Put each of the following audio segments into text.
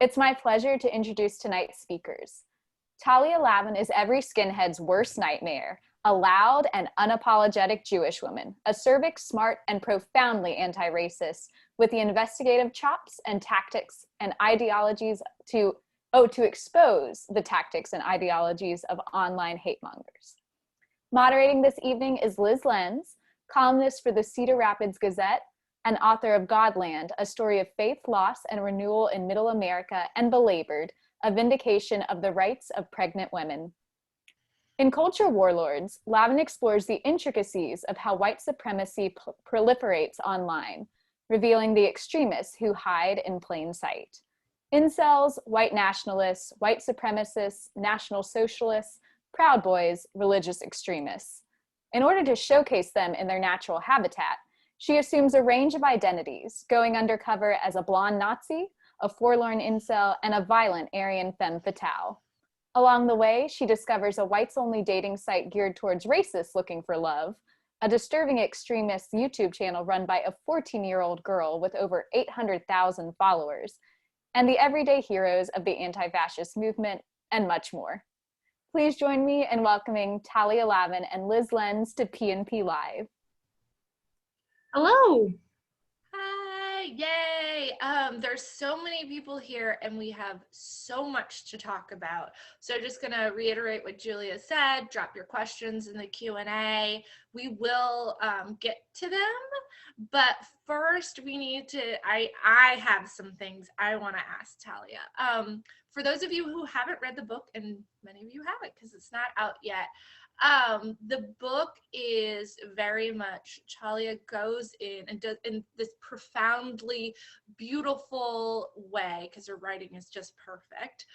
It's my pleasure to introduce tonight's speakers. Talia Lavin is every skinhead's worst nightmare, a loud and unapologetic Jewish woman, acerbic, smart, and profoundly anti-racist, with the investigative chops and tactics and ideologies to expose the tactics and ideologies of online hate mongers. Moderating this evening is Liz Lenz, columnist for the Cedar Rapids Gazette and author of Godland, a story of faith, loss, and renewal in Middle America, and Belabored, a vindication of the rights of pregnant women. In Culture Warlords, Lavin explores the intricacies of how white supremacy proliferates online, revealing the extremists who hide in plain sight. Incels, white nationalists, white supremacists, National Socialists, Proud Boys, religious extremists. In order to showcase them in their natural habitat, she assumes a range of identities, going undercover as a blonde Nazi, a forlorn incel, and a violent Aryan femme fatale. Along the way, she discovers a whites-only dating site geared towards racists looking for love, a disturbing extremist YouTube channel run by a 14-year-old girl with over 800,000 followers, and the everyday heroes of the anti-fascist movement, and much more. Please join me in welcoming Talia Lavin and Liz Lenz to P&P Live. Hello. Hi, yay. There's so many people here and we have so much to talk about. So just gonna reiterate what Julia said, drop your questions in the Q&A. We will get to them, but first we need to, I have some things I wanna ask Talia. For those of you who haven't read the book, and many of you haven't because it's not out yet, the book is very much, Talia goes in and does in this profoundly beautiful way, because her writing is just perfect,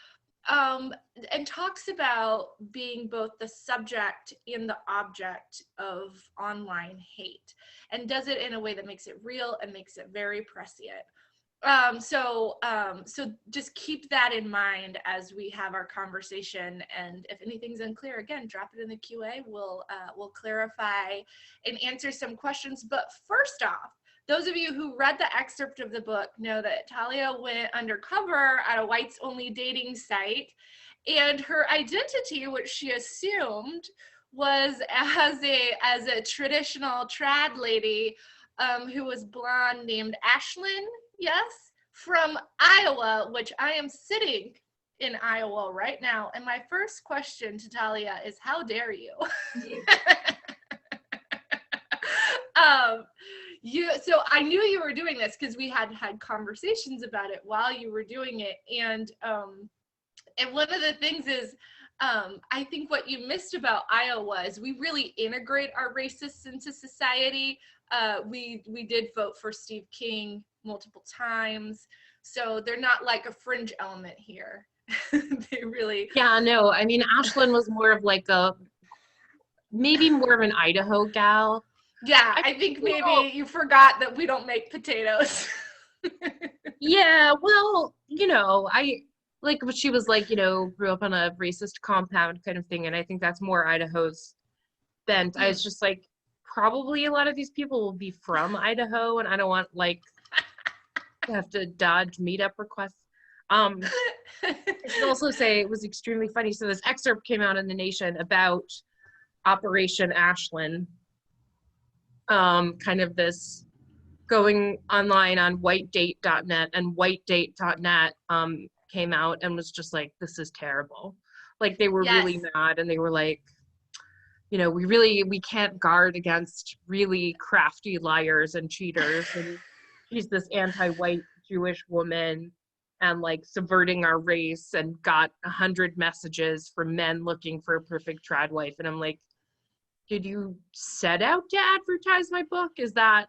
and talks about being both the subject and the object of online hate, and does it in a way that makes it real and makes it very prescient. So just keep that in mind as we have our conversation, and if anything's unclear, again, drop it in the QA. We'll clarify and answer some questions. But first off, those of you who read the excerpt of the book know that Talia went undercover at a whites-only dating site, and her identity, which she assumed was as a traditional trad lady who was blonde, named Ashlyn. Yes, from Iowa, which I am sitting in Iowa right now. And my first question to Talia is, how dare you? So I knew you were doing this because we had conversations about it while you were doing it. And one of the things is, I think what you missed about Iowa is we really integrate our racists into society. We did vote for Steve King multiple times, so they're not like a fringe element here. They really, Yeah, no, I mean, Ashlyn was more of like maybe more of an Idaho gal. yeah, I think maybe you forgot that we don't make potatoes. Yeah, well, I like what she was like, grew up on a racist compound kind of thing, and I think that's more Idaho's bent. I was just like, probably a lot of these people will be from Idaho, and I don't want like to have to dodge meetup requests. I should also say it was extremely funny. So this excerpt came out in The Nation about Operation Ashlyn, kind of this going online on whitedate.net, and whitedate.net came out and was just like, this is terrible. Like they were really mad, and they were like, we can't guard against really crafty liars and cheaters, and she's this anti-white Jewish woman and like subverting our race, and got 100 messages from men looking for a perfect trad wife. And I'm like, did you set out to advertise my book? Is that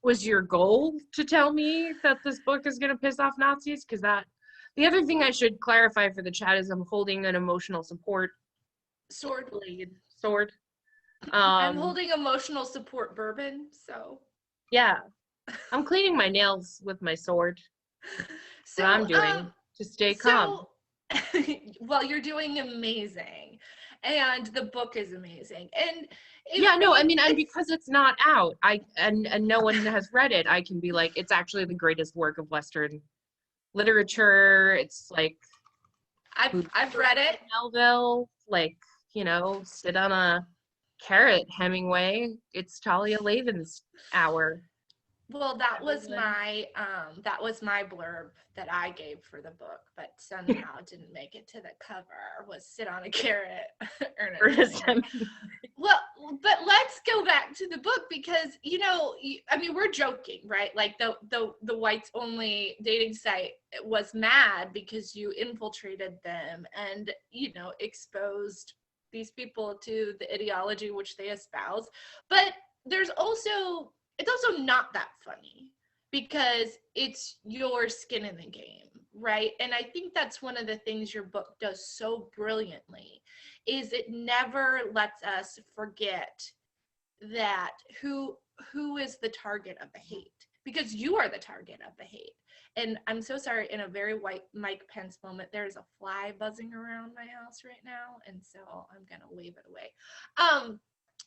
was your goal, to tell me that this book is going to piss off Nazis? Because the other thing I should clarify for the chat is I'm holding an emotional support sword. I'm holding emotional support bourbon, so yeah, I'm cleaning my nails with my sword. So I'm doing to stay calm. Well, you're doing amazing, and the book is amazing, and and because it's not out, and no one has read it, I can be like, it's actually the greatest work of Western literature. It's like I've read it. Melville, like, sit on a carrot, Hemingway. It's Talia Lavin's hour. Well, that was my blurb that I gave for the book, but somehow didn't make it to the cover. Was sit on a carrot, Ernest Hemingway. Well, but let's go back to the book because I mean, we're joking, right? Like the whites only dating site was mad because you infiltrated them and exposed these people to the ideology which they espouse. But it's also not that funny because it's your skin in the game, right? And I think that's one of the things your book does so brilliantly is it never lets us forget that who is the target of the hate, because you are the target of the hate. And I'm so sorry, in a very white Mike Pence moment, there's a fly buzzing around my house right now, and so I'm gonna wave it away.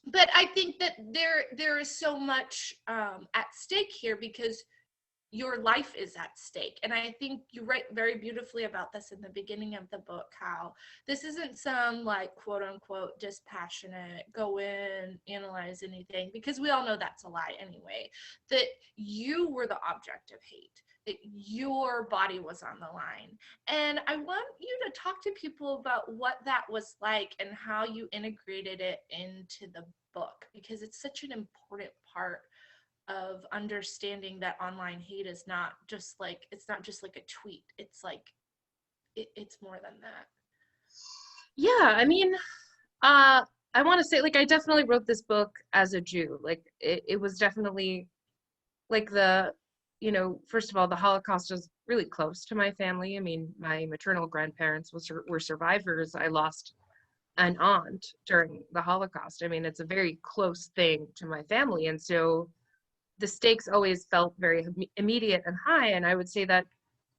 But I think that there is so much at stake here because your life is at stake. And I think you write very beautifully about this in the beginning of the book, how this isn't some like quote unquote dispassionate, go in, analyze anything, because we all know that's a lie anyway, that you were the object of hate, that your body was on the line. And I want you to talk to people about what that was like and how you integrated it into the book, because it's such an important part of understanding that online hate is not just like, it's not just like a tweet. It's like, it's more than that. Yeah, I mean, I want to say, like, I definitely wrote this book as a Jew. Like, it was definitely like first of all, the Holocaust is really close to my family. I mean, my maternal grandparents were survivors. I lost an aunt during the Holocaust. I mean, it's a very close thing to my family. And so the stakes always felt very immediate and high. And I would say that,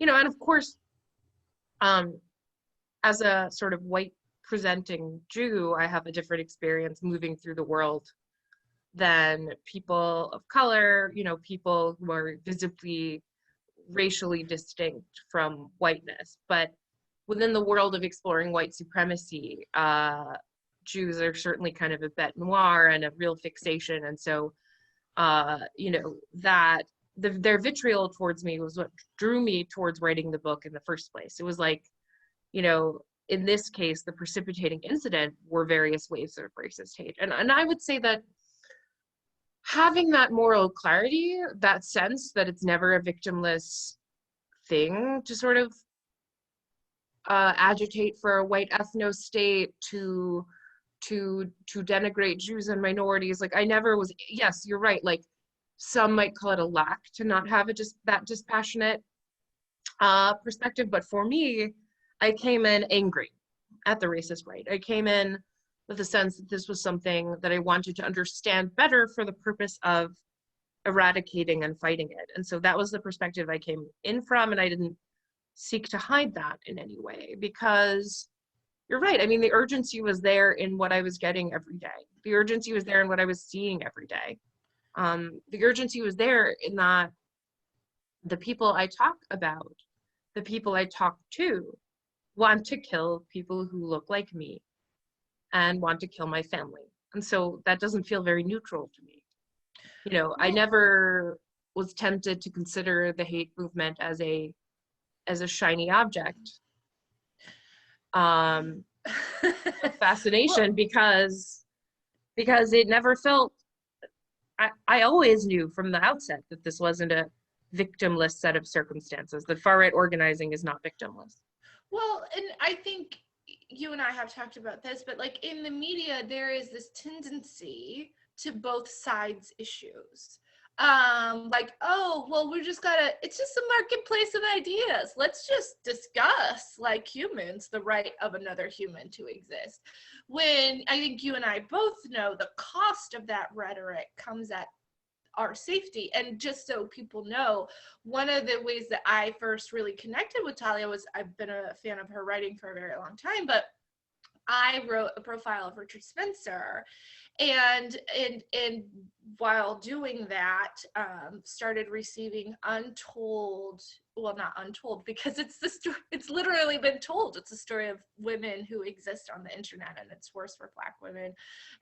and of course, as a sort of white presenting Jew, I have a different experience moving through the world than people of color, people who are visibly racially distinct from whiteness. But within the world of exploring white supremacy, Jews are certainly kind of a bête noire and a real fixation. And so, that their vitriol towards me was what drew me towards writing the book in the first place. It was like, in this case, the precipitating incident were various waves of racist hate. And I would say that having that moral clarity, that sense that it's never a victimless thing to sort of agitate for a white ethno-state, to denigrate Jews and minorities. Like, I never was, yes, you're right, like, some might call it a lack to not have that dispassionate perspective, but for me, I came in angry at the racist right. I came in with a sense that this was something that I wanted to understand better for the purpose of eradicating and fighting it. And so that was the perspective I came in from, and I didn't seek to hide that in any way, because you're right. I mean, the urgency was there in what I was getting every day. The urgency was there in what I was seeing every day. The urgency was there in that the people I talk about, the people I talk to, want to kill people who look like me and want to kill my family. And so that doesn't feel very neutral to me. I never was tempted to consider the hate movement as a shiny object. Fascination, because it never felt, I always knew from the outset that this wasn't a victimless set of circumstances. The far right organizing is not victimless. Well, and I think you and I have talked about this, but like in the media, there is this tendency to both sides issues. Like, oh, well, it's just a marketplace of ideas. Let's just discuss, like humans, the right of another human to exist. When I think you and I both know the cost of that rhetoric comes at our safety. And just so people know, one of the ways that I first really connected with Talia was, I've been a fan of her writing for a very long time, but I wrote a profile of Richard Spencer, and while doing that, started receiving untold, well, not untold, because it's the story, it's literally been told. It's a story of women who exist on the internet, and it's worse for Black women,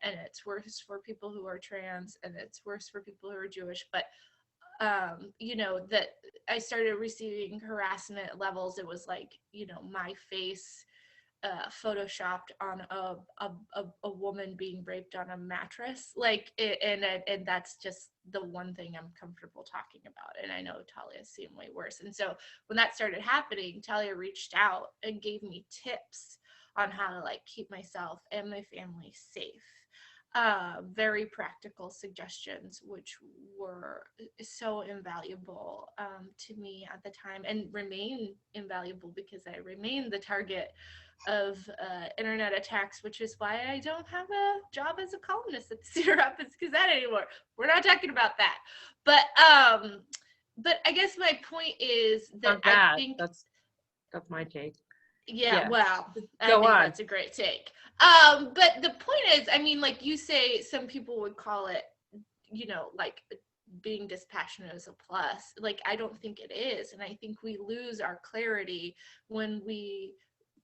and it's worse for people who are trans, and it's worse for people who are Jewish. But you know, that I started receiving harassment levels. It was like, you know, my face photoshopped on a woman being raped on a mattress, like and that's just the one thing I'm comfortable talking about, and I know Talia's seen way worse. And so when that started happening, Talia reached out and gave me tips on how to like keep myself and my family safe. Very practical suggestions, which were so invaluable to me at the time, and remain invaluable because I remain the target of internet attacks, which is why I don't have a job as a columnist at the Cedar Rapids Gazette anymore. We're not talking about that. But I guess my point is that I think that's my take. Yeah, well, I Go think on. that's a great take. But the point is, I mean, like you say, some people would call it, you know, like being dispassionate is a plus. Like, I don't think it is. And I think we lose our clarity when we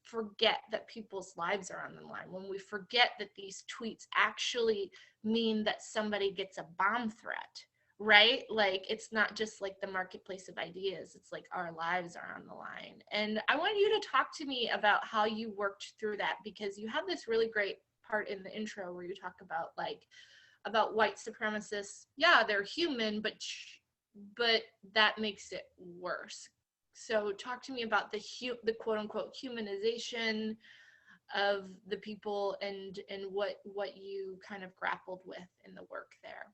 forget that people's lives are on the line, when we forget that these tweets actually mean that somebody gets a bomb threat, right? Like, it's not just like the marketplace of ideas, it's like our lives are on the line. And I want you to talk to me about how you worked through that, because you have this really great part in the intro where you talk about like about white supremacists. Yeah, they're human, but that makes it worse. So talk to me about the quote unquote humanization of the people, and what you kind of grappled with in the work there.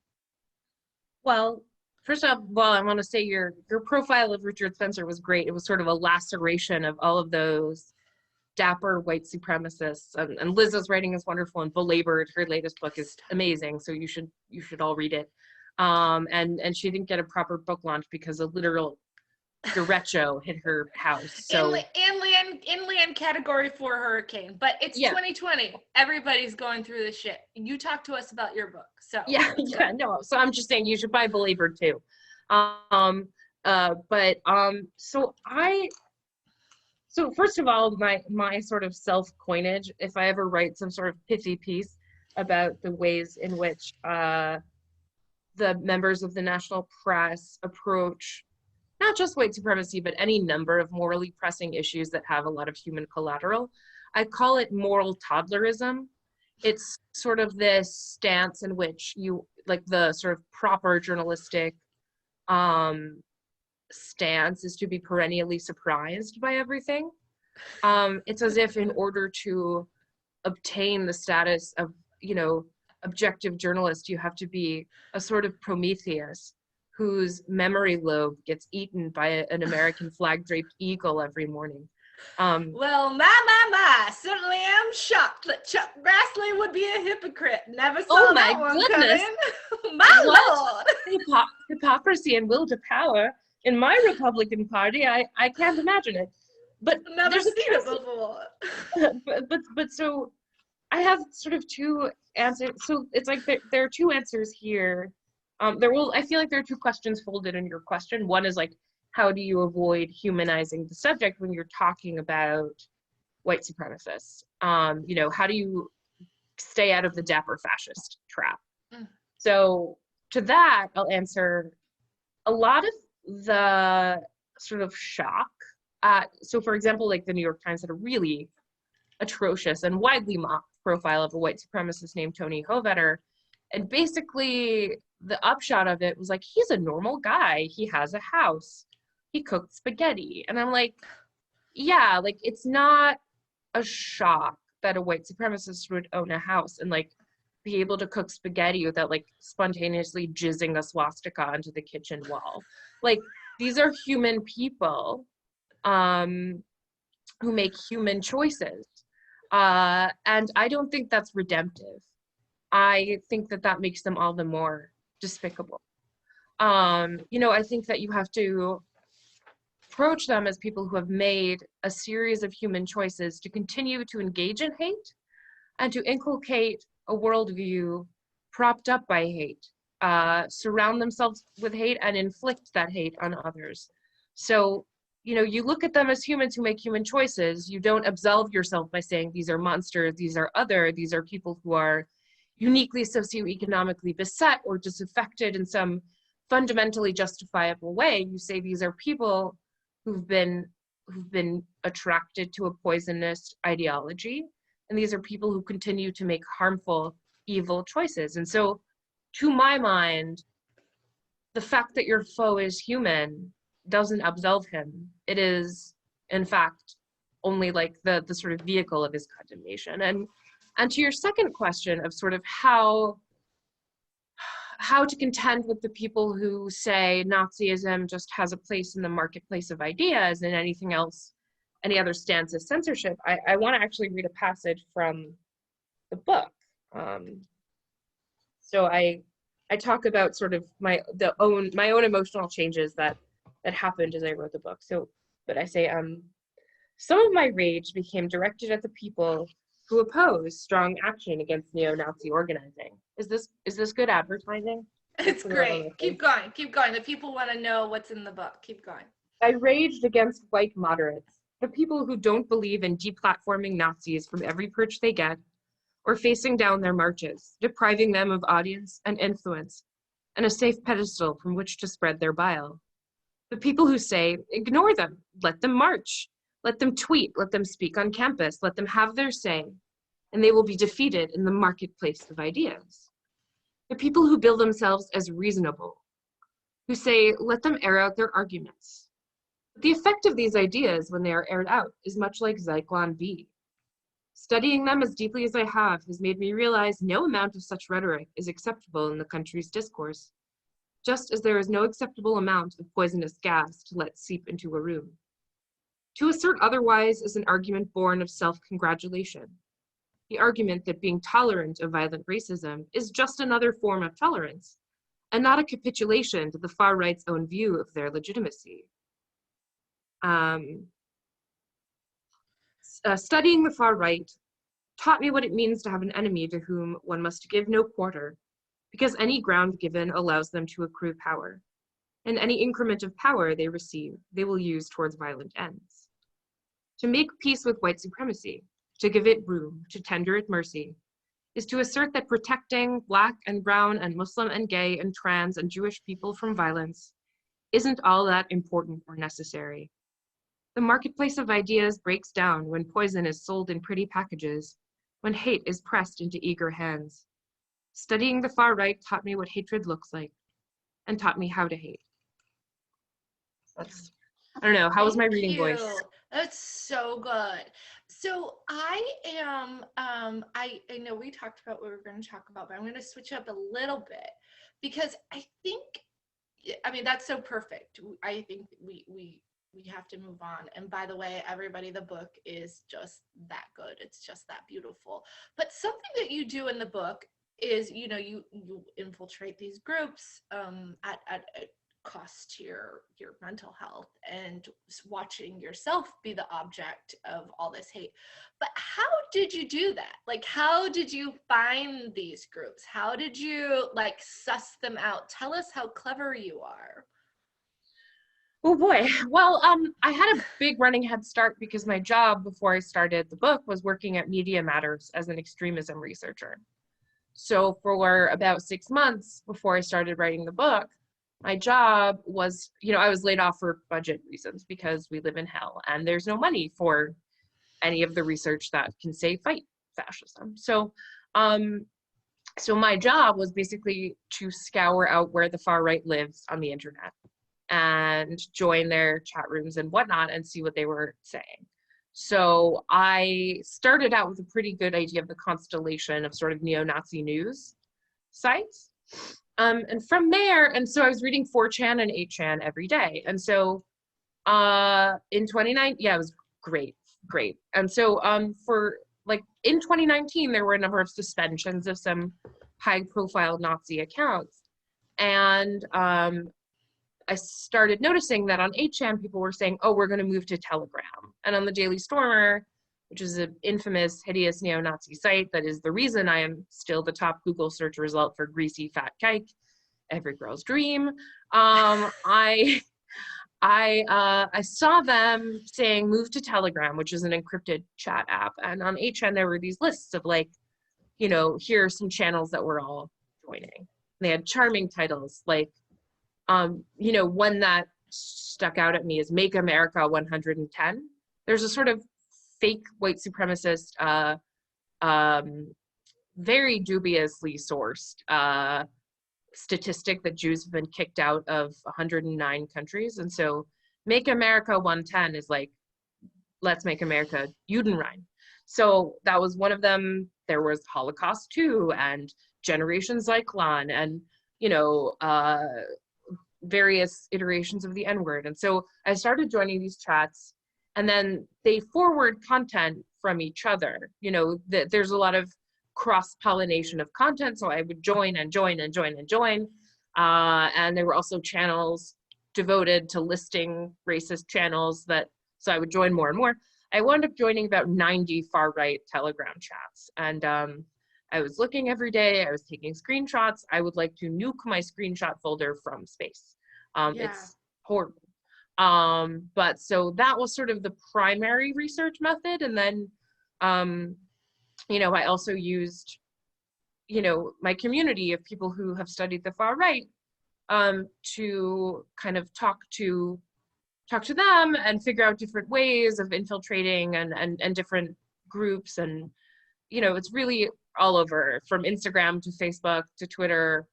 Well, first off, I want to say your profile of Richard Spencer was great. It was sort of a laceration of all of those dapper white supremacists. And Liz's writing is wonderful, and Belabored, her latest book, is amazing. So you should all read it. And she didn't get a proper book launch because a literal derecho hit her house. So inland category 4 hurricane, but it's 2020. Everybody's going through this shit. You talk to us about your book. So no. So I'm just saying you should buy Belabored too. So first of all, my sort of self-coinage, if I ever write some sort of pithy piece about the ways in which the members of the national press approach not just white supremacy, but any number of morally pressing issues that have a lot of human collateral, I call it moral toddlerism. It's sort of this stance in which you, like the sort of proper journalistic stance is to be perennially surprised by everything. It's as if in order to obtain the status of, you know, objective journalist, you have to be a sort of Prometheus whose memory lobe gets eaten by an American flag-draped eagle every morning. Well, my, certainly am shocked that Chuck Grassley would be a hypocrite. Never saw that one coming. My Lord. Hypocrisy and will to power in my Republican Party, I can't imagine it. But never seen it before. but so I have sort of two answers. So it's like there are two answers here. I feel like there are two questions folded in your question. One is like, how do you avoid humanizing the subject when you're talking about white supremacists? You know, how do you stay out of the dapper fascist trap? So to that, I'll answer a lot of the sort of shock. So for example, like the New York Times had a really atrocious and widely mocked profile of a white supremacist named Tony Hovetter. And basically the upshot of it was like, he's a normal guy. He has a house. He cooked spaghetti. And I'm like, yeah, like it's not a shock that a white supremacist would own a house and like be able to cook spaghetti without like spontaneously jizzing a swastika onto the kitchen wall. Like these are human people who make human choices. And I don't think that's redemptive. I think that makes them all the more despicable. You know, I think that you have to approach them as people who have made a series of human choices to continue to engage in hate and to inculcate a worldview propped up by hate, surround themselves with hate and inflict that hate on others. So, you look at them as humans who make human choices. You don't absolve yourself by saying these are monsters, these are people who are uniquely socioeconomically beset or disaffected in some fundamentally justifiable way. You say these are people who've been attracted to a poisonous ideology, and these are people who continue to make harmful, evil choices. And so, to my mind, the fact that your foe is human doesn't absolve him. It is, in fact, only like the sort of vehicle of his condemnation. And to your second question of sort of how to contend with the people who say Nazism just has a place in the marketplace of ideas and anything else, any other stance is censorship, I want to actually read a passage from the book. So I talk about sort of my own emotional changes that happened as I wrote the book. But I say, some of my rage became directed at the people who oppose strong action against neo-Nazi organizing. Is this good advertising? It's great. Keep going. The people want to know what's in the book. Keep going. I raged against white moderates, the people who don't believe in deplatforming Nazis from every perch they get, or facing down their marches, depriving them of audience and influence, and a safe pedestal from which to spread their bile. The people who say, ignore them, let them march, let them tweet, let them speak on campus, let them have their say, and they will be defeated in the marketplace of ideas. The people who bill themselves as reasonable, who say, let them air out their arguments. But the effect of these ideas when they are aired out is much like Zyklon B. Studying them as deeply as I have has made me realize no amount of such rhetoric is acceptable in the country's discourse, just as there is no acceptable amount of poisonous gas to let seep into a room. To assert otherwise is an argument born of self-congratulation. The argument that being tolerant of violent racism is just another form of tolerance, and not a capitulation to the far right's own view of their legitimacy. Studying the far right taught me what it means to have an enemy to whom one must give no quarter, because any ground given allows them to accrue power, and any increment of power they receive, they will use towards violent ends. To make peace with white supremacy, to give it room, to tender it mercy, is to assert that protecting Black and brown and Muslim and gay and trans and Jewish people from violence isn't all that important or necessary. The marketplace of ideas breaks down when poison is sold in pretty packages, when hate is pressed into eager hands. Studying the far right taught me what hatred looks like, and taught me how to hate. I don't know, how was my reading voice? That's so good. So I am, I know we talked about what we were going to talk about, but I'm going to switch up a little bit because I mean, that's so perfect. I think we have to move on. And by the way, everybody, the book is just that good. It's just that beautiful. But something that you do in the book is, you infiltrate these groups at cost to your mental health and watching yourself be the object of all this hate. But how did you do that? Like, how did you find these groups? How did you suss them out? Tell us how clever you are. Oh boy. Well, I had a big running head start because my job before I started the book was working at Media Matters as an extremism researcher. So for about 6 months before I started writing the book, my job was, I was laid off for budget reasons because we live in hell and there's no money for any of the research that can say fight fascism. So my job was basically to scour out where the far right lives on the internet and join their chat rooms and whatnot and see what they were saying. So I started out with a pretty good idea of the constellation of sort of neo-Nazi news sites. And from there, and so I was reading 4chan and 8chan every day. And so in 2019, yeah, it was great. And so in 2019, there were a number of suspensions of some high-profile Nazi accounts. And I started noticing that on 8chan, people were saying, oh, we're going to move to Telegram. And on the Daily Stormer, which is an infamous, hideous neo-Nazi site that is the reason I am still the top Google search result for greasy fat kike, every girl's dream. I saw them saying move to Telegram, which is an encrypted chat app, and on HN there were these lists of like, you know, here are some channels that we're all joining. They had charming titles like, you know, one that stuck out at me is Make America 110. There's a sort of fake white supremacist, very dubiously sourced statistic that Jews have been kicked out of 109 countries. And so Make America 110 is like, let's make America Judenrein. So that was one of them. There was Holocaust 2 and Generation Zyklon and, you know, various iterations of the N-word. And so I started joining these chats, and then they forward content from each other. You know, there's a lot of cross-pollination of content, so I would join and join and join and join. And there were also channels devoted to listing racist channels so I would join more and more. I wound up joining about 90 far-right Telegram chats. And I was looking every day, I was taking screenshots. I would like to nuke my screenshot folder from space. It's horrible. But so that was sort of the primary research method. And then, you know, I also used, you know, my community of people who have studied the far right to kind of talk to them and figure out different ways of infiltrating and different groups. And, you know, it's really all over, from Instagram to Facebook to Twitter,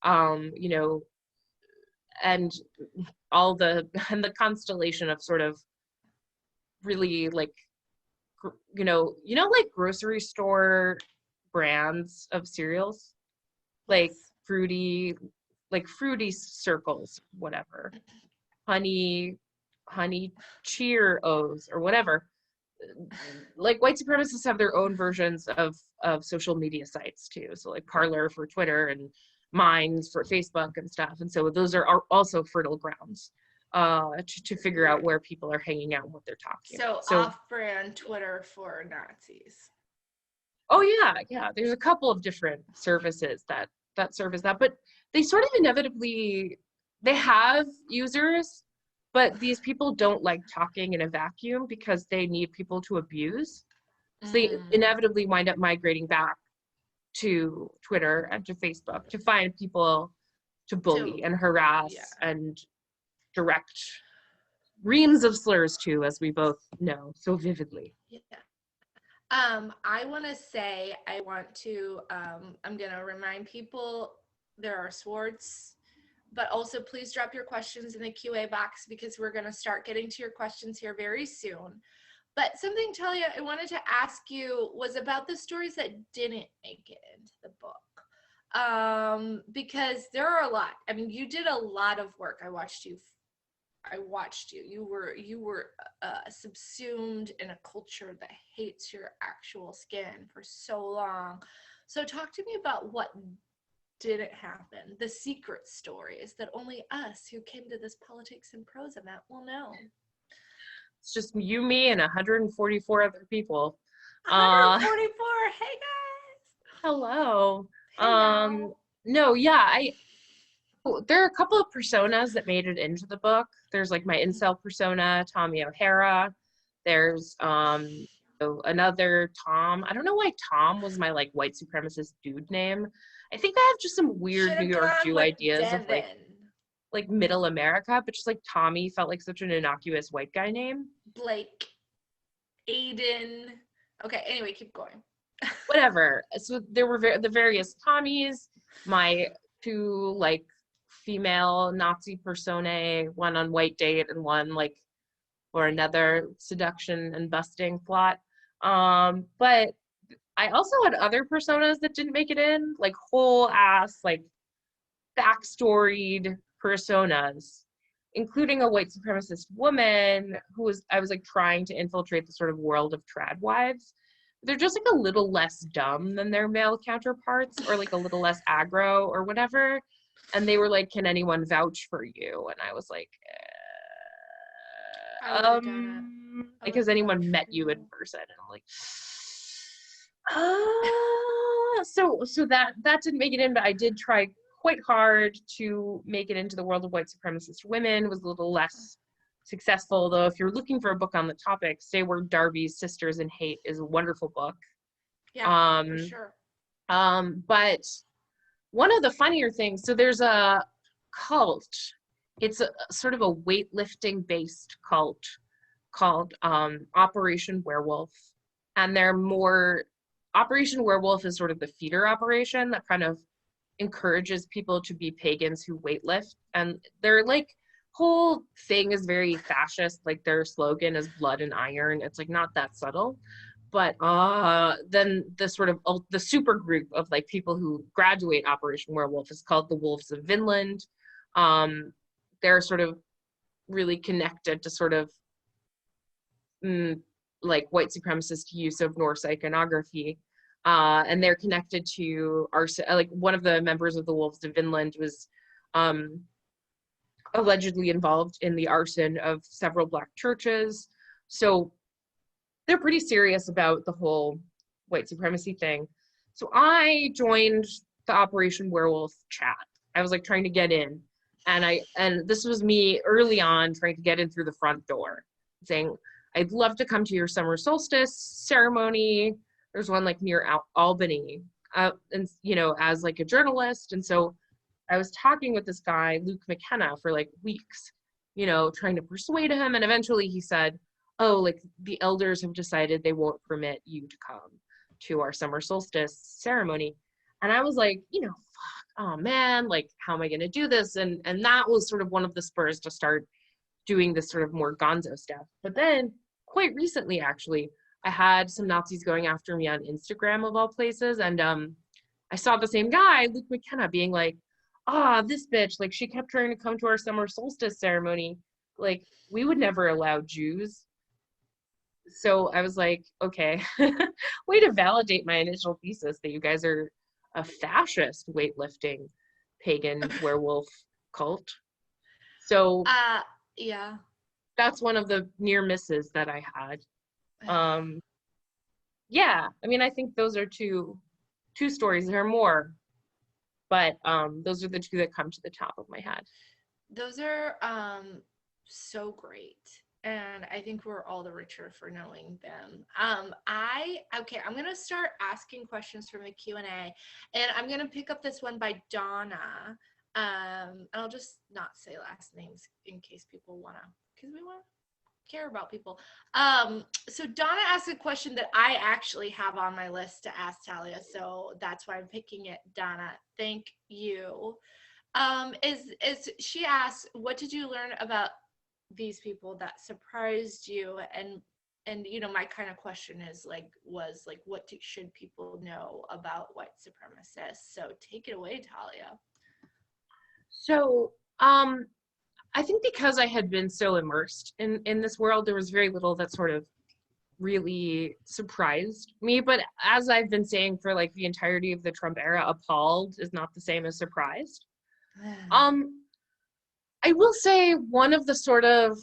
you know, and all the constellation of sort of really like, you know, like grocery store brands of cereals, like fruity circles, whatever, honey Cheerios or whatever. Like white supremacists have their own versions of social media sites too. So like Parler for Twitter and Minds for Facebook and stuff. And so those are also fertile grounds to figure out where people are hanging out and what they're talking about. So off-brand Twitter for Nazis. Oh yeah. There's a couple of different services that service that, but they sort of inevitably, they have users, but these people don't like talking in a vacuum because they need people to abuse. So they inevitably wind up migrating back to Twitter and to Facebook to find people to bully and harass and direct reams of slurs to, as we both know so vividly. I want to say, I'm going to remind people there are swords, but also please drop your questions in the QA box because we're going to start getting to your questions here very soon. But something, Talia, I wanted to ask you was about the stories that didn't make it into the book. Because there are a lot. I mean, you did a lot of work. I watched you. You were subsumed in a culture that hates your actual skin for so long. So talk to me about what didn't happen, the secret stories that only us who came to this politics and prose event will know. It's just you, me, and 144 other people. 144. Hey guys. Hello. Hello. No, yeah, there are a couple of personas that made it into the book. There's like my incel persona, Tommy O'Hara. There's another Tom. I don't know why Tom was my like white supremacist dude name. I think I have just some weird New York Jew ideas Devin. of like middle America, but just like Tommy felt like such an innocuous white guy name. Blake, Aiden. Okay, anyway, keep going. Whatever. So there were the various Tommies, my two like female Nazi personae, one on White Date and one like for another seduction and busting plot. But I also had other personas that didn't make it in, like whole ass, like backstoried personas, including a white supremacist woman I was like trying to infiltrate the sort of world of trad wives. They're just like a little less dumb than their male counterparts, or like a little less aggro or whatever. And they were like, can anyone vouch for you? And I was like, I would have done it. Like, has anyone met you in person? And I'm like, so that didn't make it in, but I did try quite hard to make it into the world of white supremacist women. It was a little less successful, though. If you're looking for a book on the topic, Sayward Darby's Sisters in Hate is a wonderful book. Yeah, for sure. But one of the funnier things, so there's a cult. It's a sort of a weightlifting based cult called Operation Werewolf. And Operation Werewolf is sort of the feeder operation that kind of encourages people to be pagans who weightlift. And their like whole thing is very fascist. Like their slogan is blood and iron. It's like not that subtle. But then the sort of the super group of like people who graduate Operation Werewolf is called the Wolves of Finland. They're sort of really connected to sort of like white supremacist use of Norse iconography. And they're connected to like one of the members of the Wolves of Finland was allegedly involved in the arson of several Black churches. So they're pretty serious about the whole white supremacy thing. So I joined the Operation Werewolf chat. I was like trying to get in, and this was me early on trying to get in through the front door, saying, I'd love to come to your summer solstice ceremony. There's one like near Albany, and you know, as like a journalist. And so I was talking with this guy, Luke McKenna, for like weeks, you know, trying to persuade him. And eventually he said, oh, like the elders have decided they won't permit you to come to our summer solstice ceremony. And I was like, you know, fuck, oh man, like, how am I going to do this? And that was sort of one of the spurs to start doing this sort of more gonzo stuff. But then quite recently, actually, I had some Nazis going after me on Instagram of all places. And I saw the same guy, Luke McKenna, being like, this bitch, like she kept trying to come to our summer solstice ceremony. Like we would never allow Jews. So I was like, okay, way to validate my initial thesis that you guys are a fascist weightlifting pagan werewolf cult. So yeah, that's one of the near misses that I had. Yeah, I mean, I think those are two stories. There are more, but those are the two that come to the top of my head. Those are so great. And I think we're all the richer for knowing them. I'm gonna start asking questions from the Q&A, and I'm gonna pick up this one by Donna. And I'll just not say last names in case people because we want to care about people. So Donna asked a question that I actually have on my list to ask Talia, so that's why I'm picking it. Donna, thank you. Is she asked, what did you learn about these people that surprised you? And you know, my kind of question is was what should people know about white supremacists? So take it away, Talia. So I think because I had been so immersed in this world, there was very little that sort of really surprised me. But as I've been saying for like the entirety of the Trump era, appalled is not the same as surprised. I will say one of the sort of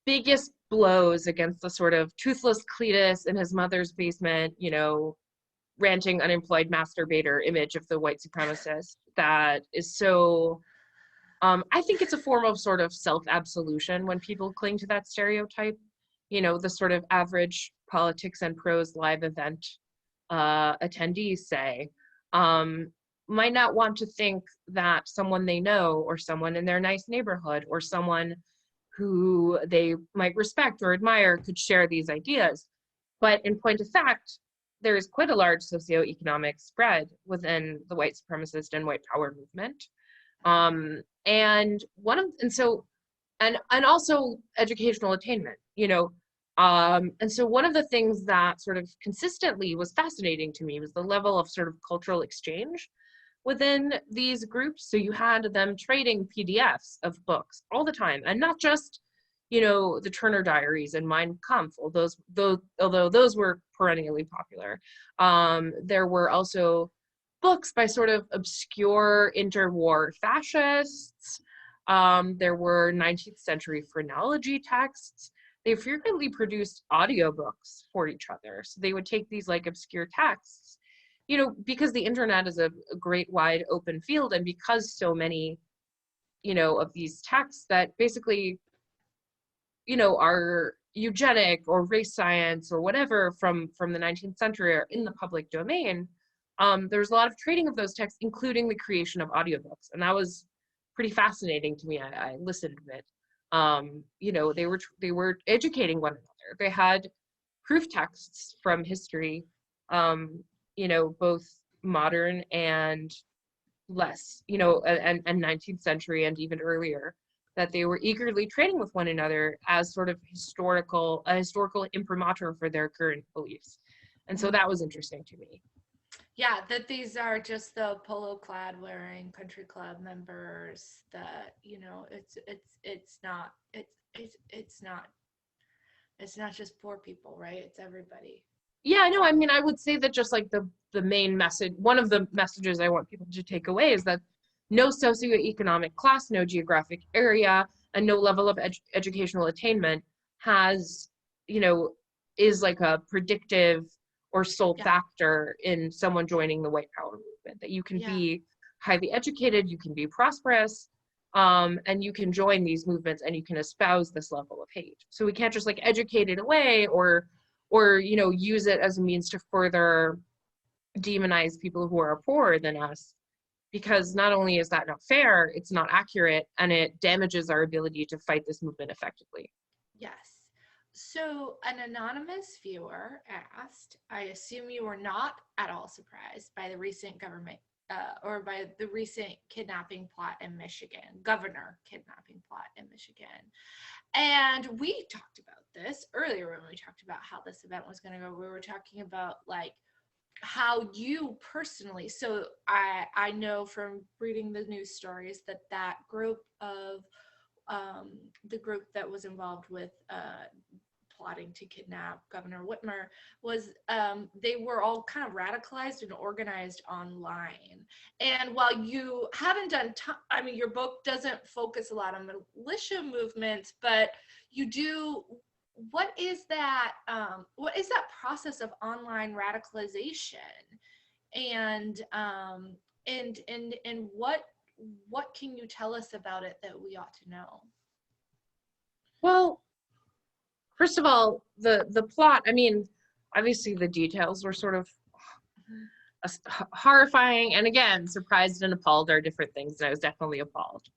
biggest blows against the sort of toothless Cletus in his mother's basement, you know, ranting unemployed masturbator image of the white supremacist that is so, I think it's a form of sort of self-absolution when people cling to that stereotype. You know, the sort of average politics and prose live event attendees say, might not want to think that someone they know or someone in their nice neighborhood or someone who they might respect or admire could share these ideas. But in point of fact, there is quite a large socioeconomic spread within the white supremacist and white power movement. And also educational attainment, you know. And so one of the things that sort of consistently was fascinating to me was the level of sort of cultural exchange within these groups. So you had them trading PDFs of books all the time, and not just, you know, the Turner Diaries and Mein Kampf, although those were perennially popular. There were also books by sort of obscure interwar fascists. There were 19th century phrenology texts. They frequently produced audiobooks for each other. So they would take these like obscure texts, you know, because the internet is a great wide open field, and because so many, you know, of these texts that basically, you know, are eugenic or race science or whatever from the 19th century are in the public domain. There's a lot of trading of those texts, including the creation of audiobooks, and that was pretty fascinating to me. I listened to it. You know, they were educating one another. They had proof texts from history, you know, both modern and less, you know, and 19th century and even earlier, that they were eagerly trading with one another as sort of a historical imprimatur for their current beliefs. And so that was interesting to me. Yeah, that these are just the polo clad wearing country club members, that, you know, it's not just poor people, right? It's everybody. Yeah, no, I mean, I would say that just like the main message, one of the messages I want people to take away is that no socioeconomic class, no geographic area, and no level of educational attainment has, you know, is like a predictive or sole factor in someone joining the white power movement. That you can be highly educated, you can be prosperous, and you can join these movements and you can espouse this level of hate. So we can't just like educate it away or you know, use it as a means to further demonize people who are poorer than us, because not only is that not fair, it's not accurate, and it damages our ability to fight this movement effectively. Yes. So an anonymous viewer asked, I assume you were not at all surprised by the recent government or by the recent kidnapping plot in Michigan, governor kidnapping plot in Michigan. And we talked about this earlier when we talked about how this event was going to go. We were talking about like how you personally, so I know from reading the news stories that group of the group that was involved with plotting to kidnap Governor Whitmer was they were all kind of radicalized and organized online. And while you haven't done, I mean, your book doesn't focus a lot on militia movements, but you do. What is that process of online radicalization, and what can you tell us about it that we ought to know? Well, first of all, the plot, I mean, obviously the details were sort of horrifying, and again, surprised and appalled are different things, and I was definitely appalled.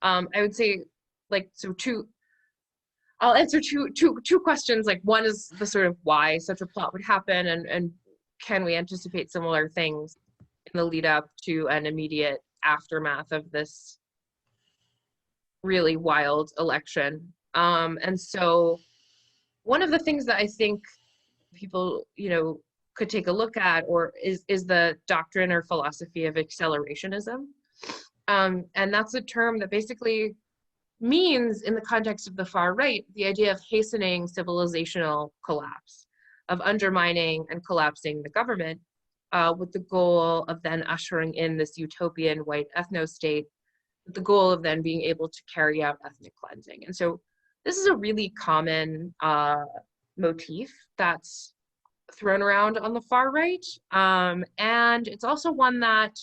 I would say, like, so I'll answer two questions. Like, one is the sort of why such a plot would happen, and can we anticipate similar things in the lead up to an immediate aftermath of this really wild election. And so one of the things that I think people, you know, could take a look at or is the doctrine or philosophy of accelerationism. And that's a term that basically means, in the context of the far right, the idea of hastening civilizational collapse, of undermining and collapsing the government, with the goal of then ushering in this utopian white ethno-state, with the goal of then being able to carry out ethnic cleansing. And so this is a really common motif that's thrown around on the far right. And it's also one that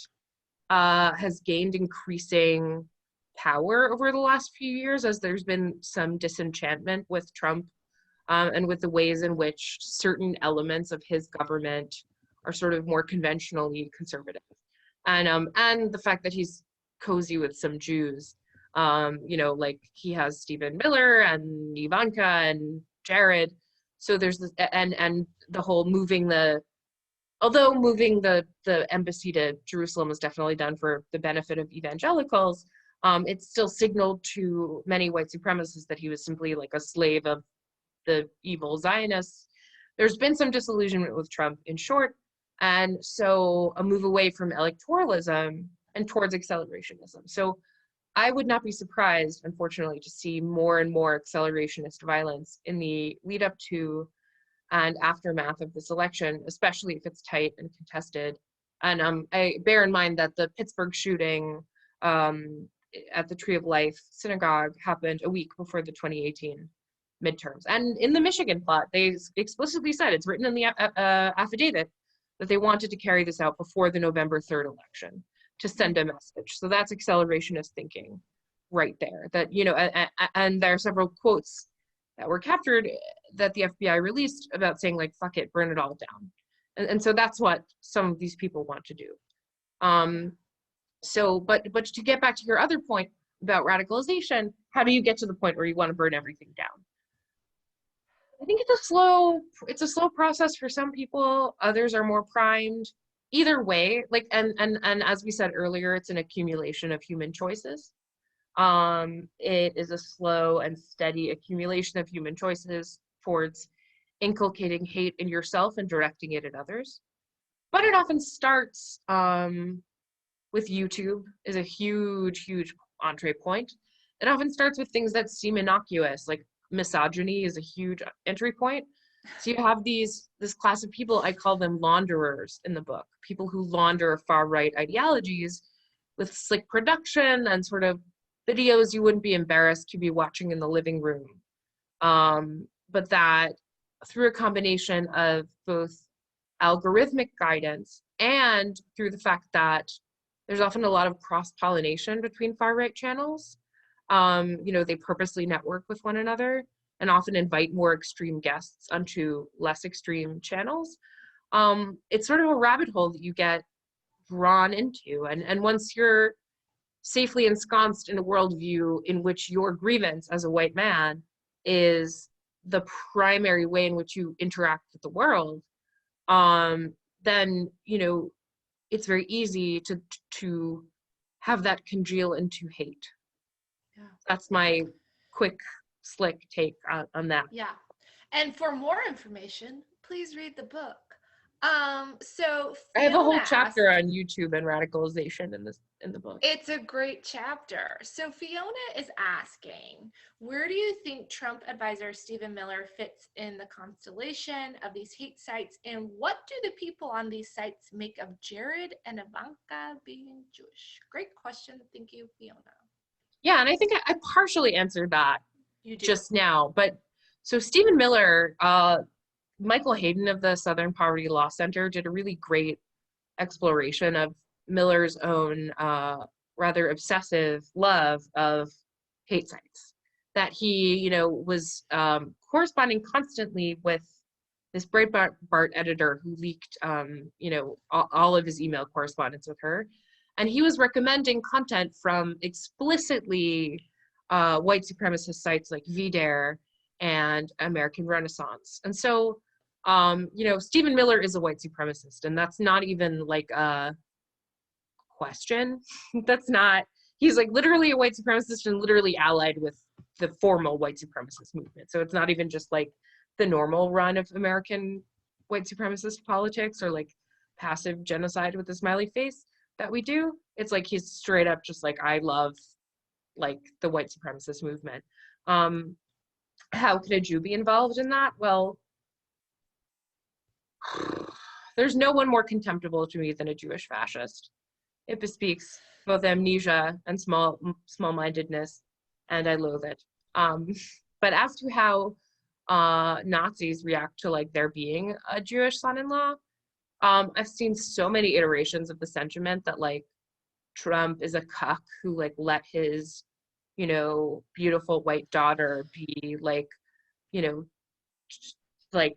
has gained increasing power over the last few years, as there's been some disenchantment with Trump and with the ways in which certain elements of his government are sort of more conventionally conservative. And the fact that he's cozy with some Jews, you know, like he has Stephen Miller and Ivanka and Jared. So there's this, and the whole moving the embassy to Jerusalem was definitely done for the benefit of evangelicals, it still signaled to many white supremacists that he was simply like a slave of the evil Zionists. There's been some disillusionment with Trump, in short, and so a move away from electoralism and towards accelerationism. So I would not be surprised, unfortunately, to see more and more accelerationist violence in the lead up to and aftermath of this election, especially if it's tight and contested. And I bear in mind that the Pittsburgh shooting at the Tree of Life synagogue happened a week before the 2018 midterms. And in the Michigan plot, they explicitly said, it's written in the affidavit, that they wanted to carry this out before the November 3rd election to send a message. So that's accelerationist thinking right there. That, you know, and there are several quotes that were captured that the FBI released about saying, like, fuck it, burn it all down. And so that's what some of these people want to do. So, but to get back to your other point about radicalization, how do you get to the point where you want to burn everything down? I think it's a slow process for some people. Others are more primed. Either way, like, and as we said earlier, it's an accumulation of human choices. It is a slow and steady accumulation of human choices towards inculcating hate in yourself and directing it at others. But it often starts with YouTube is a huge entree point. It often starts with things that seem innocuous, like misogyny is a huge entry point. So you have this class of people, I call them launderers in the book, people who launder far-right ideologies with slick production and sort of videos you wouldn't be embarrassed to be watching in the living room. But that through a combination of both algorithmic guidance and through the fact that there's often a lot of cross-pollination between far-right channels. You know, they purposely network with one another and often invite more extreme guests onto less extreme channels. It's sort of a rabbit hole that you get drawn into. And once you're safely ensconced in a worldview in which your grievance as a white man is the primary way in which you interact with the world, then, you know, it's very easy to have that congeal into hate. Yeah. That's my quick, slick take on that. Yeah. And for more information, please read the book. So I have a whole Fiona chapter asked, on YouTube and radicalization in the book. it's a great chapter. So Fiona is asking, where do you think Trump advisor Stephen Miller fits in the constellation of these hate sites, and what do the people on these sites make of Jared and Ivanka being Jewish? Great question. Thank you, Fiona. Yeah, and I think I partially answered that just now. But so Stephen Miller, Michael Hayden of the Southern Poverty Law Center did a really great exploration of Miller's own rather obsessive love of hate sites. That he, you know, was corresponding constantly with this Breitbart editor who leaked, you know, all of his email correspondence with her. And he was recommending content from explicitly white supremacist sites like VDare and American Renaissance. And so, you know, Stephen Miller is a white supremacist, and that's not even like a question. That's not, he's like literally a white supremacist and literally allied with the formal white supremacist movement. So it's not even just like the normal run of American white supremacist politics or like passive genocide with a smiley face that we do. It's like he's straight up just like, I love like the white supremacist movement. How could a Jew be involved in that? Well, there's no one more contemptible to me than a Jewish fascist. It bespeaks both amnesia and small-mindedness, and I loathe it. But as to how Nazis react to like there being a Jewish son-in-law, I've seen so many iterations of the sentiment that like Trump is a cuck who like let his, you know, beautiful white daughter be like, you know, like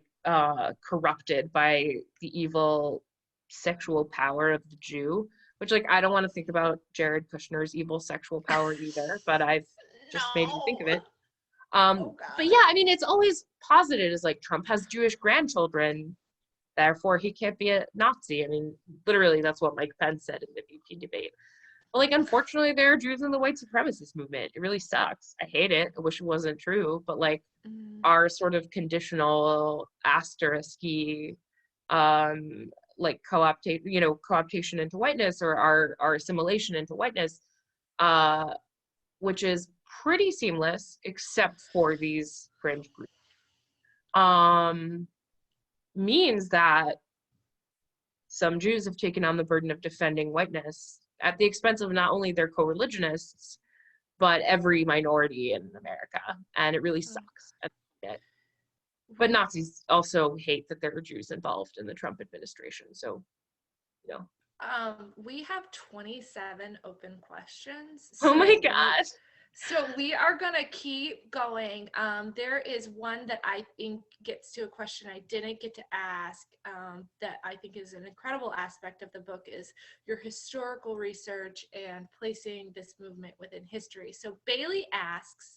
corrupted by the evil sexual power of the Jew, which like I don't want to think about Jared Kushner's evil sexual power either, but I've just made me think of it. But yeah, I mean, it's always posited as like Trump has Jewish grandchildren, therefore he can't be a Nazi. I mean, literally that's what Mike Pence said in the VP debate. But like, unfortunately, there are Jews in the white supremacist movement. It really sucks. I hate it. I wish it wasn't true, but like our sort of conditional asterisk-y, like co-optation into whiteness, or our assimilation into whiteness, which is pretty seamless except for these fringe groups, means that some Jews have taken on the burden of defending whiteness at the expense of not only their co-religionists, but every minority in America, and it really sucks. But Nazis also hate that there are Jews involved in the Trump administration. So, you know. We have 27 open questions. Oh my God. So we are gonna keep going. There is one that I think gets to a question I didn't get to ask, that I think is an incredible aspect of the book, is your historical research and placing this movement within history. So Bailey asks,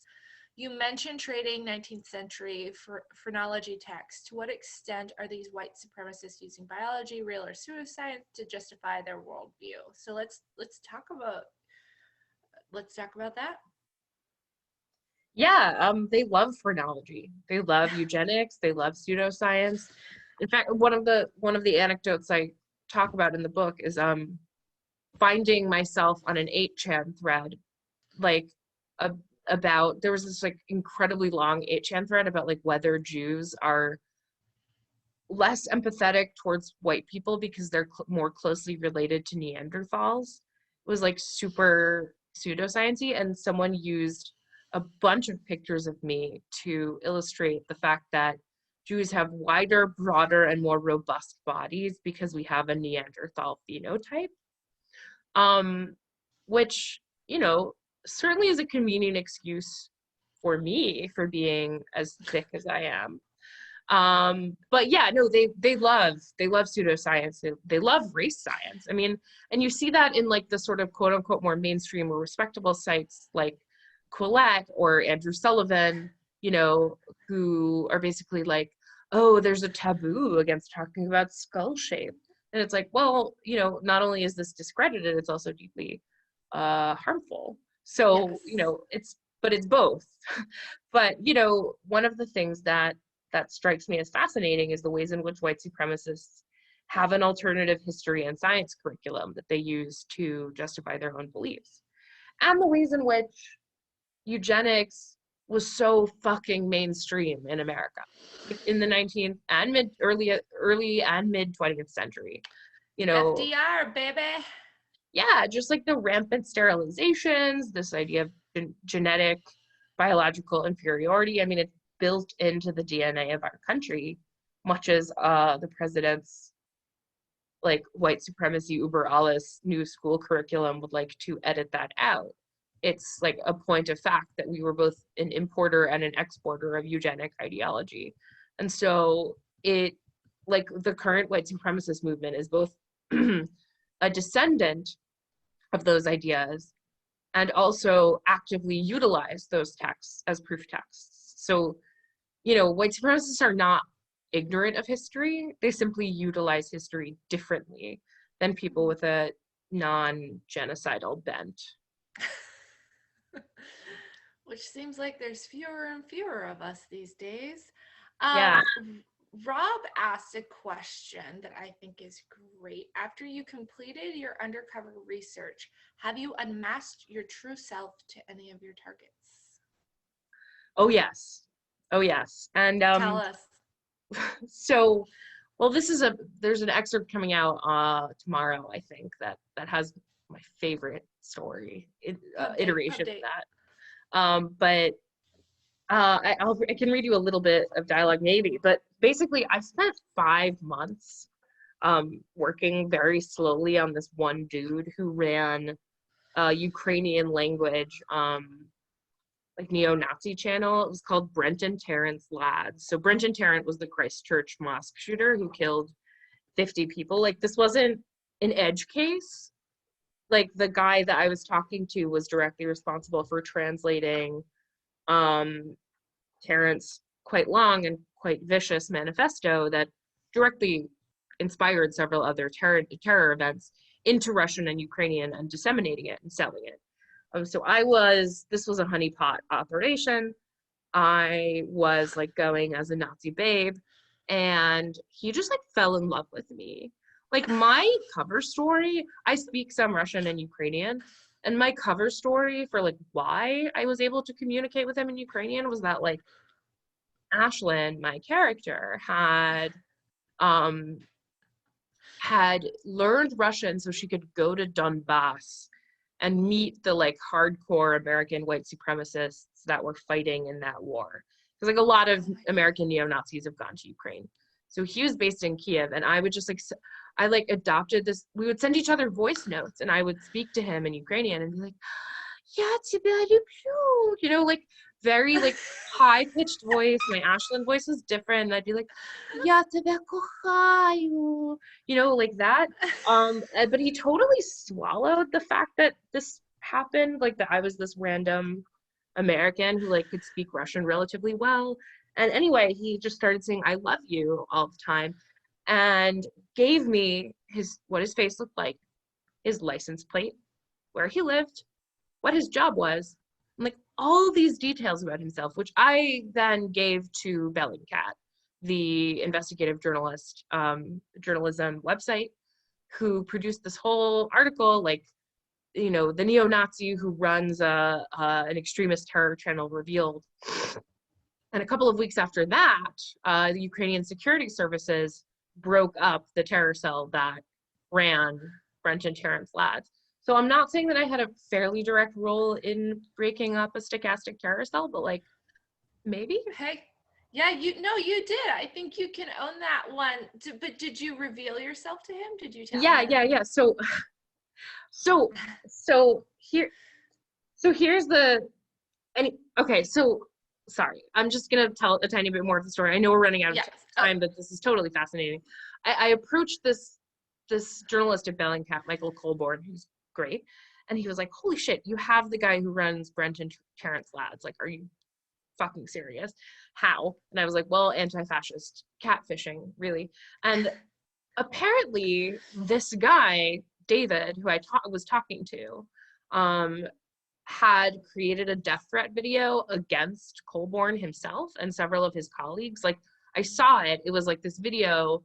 you mentioned trading 19th century phrenology texts. To what extent are these white supremacists using biology, real or pseudoscience, to justify their worldview? So let's talk about that. Yeah, they love phrenology. They love eugenics. They love pseudoscience. In fact, one of the anecdotes I talk about in the book is finding myself on an 8chan thread, like about, there was this like incredibly long 8chan thread about like whether Jews are less empathetic towards white people because they're more closely related to Neanderthals. It was like super pseudoscience-y, and someone used a bunch of pictures of me to illustrate the fact that Jews have wider, broader, and more robust bodies because we have a Neanderthal phenotype, which, you know, certainly is a convenient excuse for me for being as thick as I am. But yeah, no, they love pseudoscience. They love race science. I mean, and you see that in like the sort of quote unquote more mainstream or respectable sites like Quillette or Andrew Sullivan, you know, who are basically like, oh, there's a taboo against talking about skull shape. And it's like, well, you know, not only is this discredited, it's also deeply harmful. So, Yes. you know, it's both. But, you know, one of the things that strikes me as fascinating is the ways in which white supremacists have an alternative history and science curriculum that they use to justify their own beliefs. And the ways in which eugenics was so fucking mainstream in America in the 19th and early and mid 20th century. You know, FDR, baby. Yeah, just like the rampant sterilizations, this idea of genetic biological inferiority. I mean, it's built into the DNA of our country, much as the president's like white supremacy uber alles new school curriculum would like to edit that out. It's like a point of fact that we were both an importer and an exporter of eugenic ideology. And so it, like the current white supremacist movement is both a descendant of those ideas and also actively utilize those texts as proof texts. So, you know, white supremacists are not ignorant of history. They simply utilize history differently than people with a non-genocidal bent. Which seems like there's fewer and fewer of us these days. Yeah. Rob asked a question that I think is great. After you completed your undercover research, have you unmasked your true self to any of your targets? Oh, yes. Oh, yes. And tell us. So, well, there's an excerpt coming out tomorrow, I think, that has my favorite story iteration of that. But I can read you a little bit of dialogue maybe, but basically I spent 5 months working very slowly on this one dude who ran a Ukrainian language like neo-Nazi channel. It was called Brenton Tarrant's Lads. So Brenton Tarrant was the Christchurch mosque shooter who killed 50 people. Like, this wasn't an edge case. Like, the guy that I was talking to was directly responsible for translating Tarrant's quite long and quite vicious manifesto that directly inspired several other terror events into Russian and Ukrainian and disseminating it and selling it. So this was a honeypot operation. I was like going as a Nazi babe, and he just like fell in love with me. Like, my cover story, I speak some Russian and Ukrainian, and my cover story for like why I was able to communicate with him in Ukrainian was that like Ashlyn, my character, had learned Russian so she could go to Donbass and meet the like hardcore American white supremacists that were fighting in that war. Because like a lot of American neo-Nazis have gone to Ukraine. So he was based in Kiev, and I would just like, I like adopted this, we would send each other voice notes, and I would speak to him in Ukrainian and be like, yeah, тебя люблю, you know, like very like high-pitched voice. My Ashland voice was different, and I'd be like, я тебя кохаю, you know, like that. But he totally swallowed the fact that this happened, like that I was this random American who like could speak Russian relatively well. And anyway, he just started saying I love you all the time, and gave me what his face looked like, his license plate, where he lived, what his job was, and like all these details about himself, which I then gave to Bellingcat, the investigative journalism website, who produced this whole article, like, you know, the neo-Nazi who runs an extremist terror channel revealed. And a couple of weeks after that, the Ukrainian security services broke up the terror cell that ran Brent and Terrence Lads. So I'm not saying that I had a fairly direct role in breaking up a stochastic terror cell, but like, maybe? Hey, yeah, you did. I think you can own that one. But did you reveal yourself to him? Did you tell him? Yeah. Here's the, okay, so sorry, I'm just gonna tell a tiny bit more of the story. I know we're running out of time, but this is totally fascinating. I approached this journalist at Bellingcat, Michael Colborn, who's great, and he was like, holy shit, you have the guy who runs Brent and Terrence Lads, like, are you fucking serious? How? And I was like, well, anti-fascist catfishing, really. And apparently this guy, David, who I was talking to, had created a death threat video against Colborn himself and several of his colleagues. Like, I saw it. It was like this video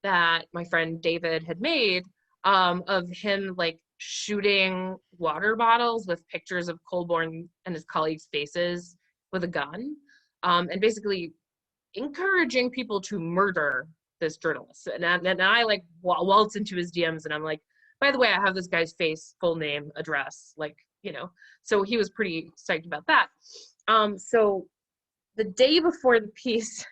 that my friend David had made of him like shooting water bottles with pictures of Colborn and his colleagues' faces with a gun, and basically encouraging people to murder this journalist. And I like waltz into his DMs, and I'm like, by the way, I have this guy's face, full name, address, like, you know. So he was pretty psyched about that. So the day before the piece,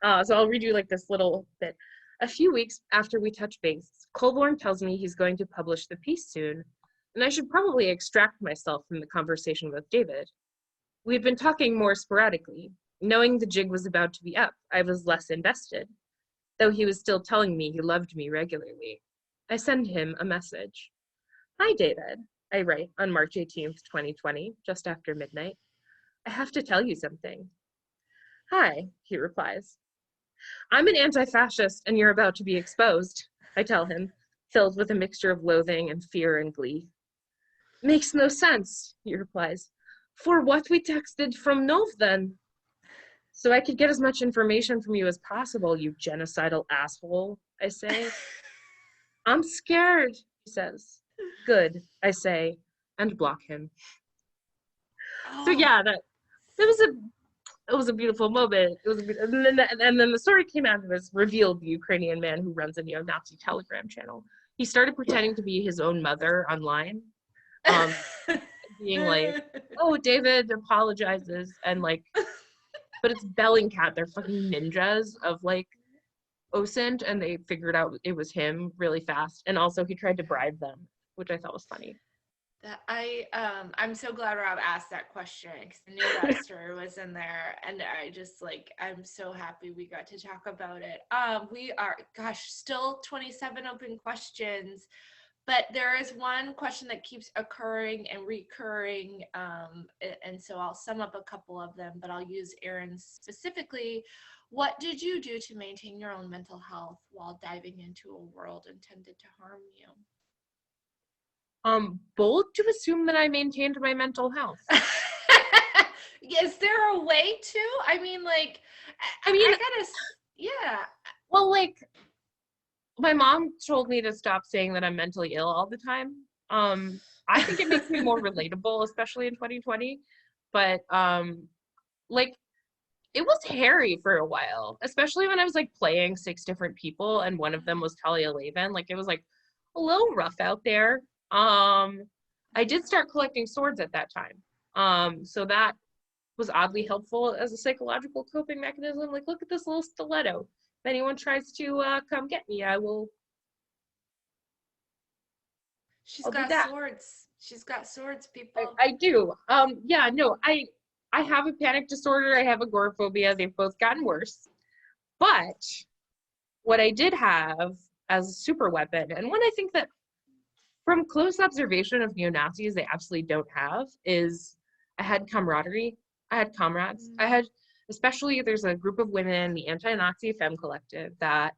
so I'll read you like this little bit. A few weeks after we touch base, Colborn tells me he's going to publish the piece soon, and I should probably extract myself from the conversation with David. We've been talking more sporadically. Knowing the jig was about to be up, I was less invested, though he was still telling me he loved me regularly. I send him a message. Hi, David, I write on March 18th, 2020, just after midnight. I have to tell you something. Hi, he replies. I'm an anti-fascist and you're about to be exposed, I tell him, filled with a mixture of loathing and fear and glee. Makes no sense, he replies. For what we texted from Nov then? So I could get as much information from you as possible, you genocidal asshole, I say. I'm scared, he says. Good, I say, and block him. So yeah, it was a beautiful moment. It was and then the story came out, and it was revealed the Ukrainian man who runs a neo-Nazi Telegram channel. He started pretending to be his own mother online, being like, "Oh, David apologizes," and like, but it's Bellingcat. They're fucking ninjas of like OSINT, and they figured out it was him really fast. And also, he tried to bribe them, which I thought was funny. I'm so glad Rob asked that question because I knew that story was in there, and I'm so happy we got to talk about it. We are, still 27 open questions, but there is one question that keeps occurring and recurring, and so I'll sum up a couple of them, but I'll use Aaron's specifically. What did you do to maintain your own mental health while diving into a world intended to harm you? Bold to assume that I maintained my mental health. Is there a way to? I mean, yeah. Well, like, my mom told me to stop saying that I'm mentally ill all the time. I think it makes me more relatable, especially in 2020. But, like, it was hairy for a while, especially when I was, like, playing 6 different people, and one of them was Talia Lavin. Like, it was, like, a little rough out there. I did start collecting swords at that time. So that was oddly helpful as a psychological coping mechanism. Like, look at this little stiletto. If anyone tries to come get me, I'll do that. Swords. She's got swords, people. I do. Yeah, no, I have a panic disorder. I have agoraphobia. They've both gotten worse. But what I did have as a super weapon, and one I think that from close observation of neo-Nazis they absolutely don't have, is I had camaraderie. I had comrades. I had, especially, there's a group of women, the Anti-Nazi Femme Collective, that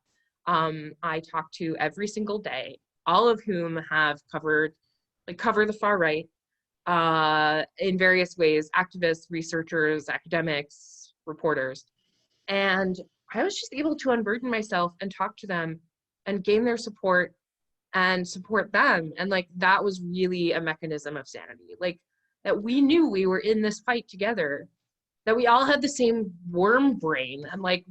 I talk to every single day, all of whom have cover the far right in various ways, activists, researchers, academics, reporters. And I was just able to unburden myself and talk to them and gain their support and support them. And like, that was really a mechanism of sanity. Like, that we knew we were in this fight together, that we all had the same worm brain and like,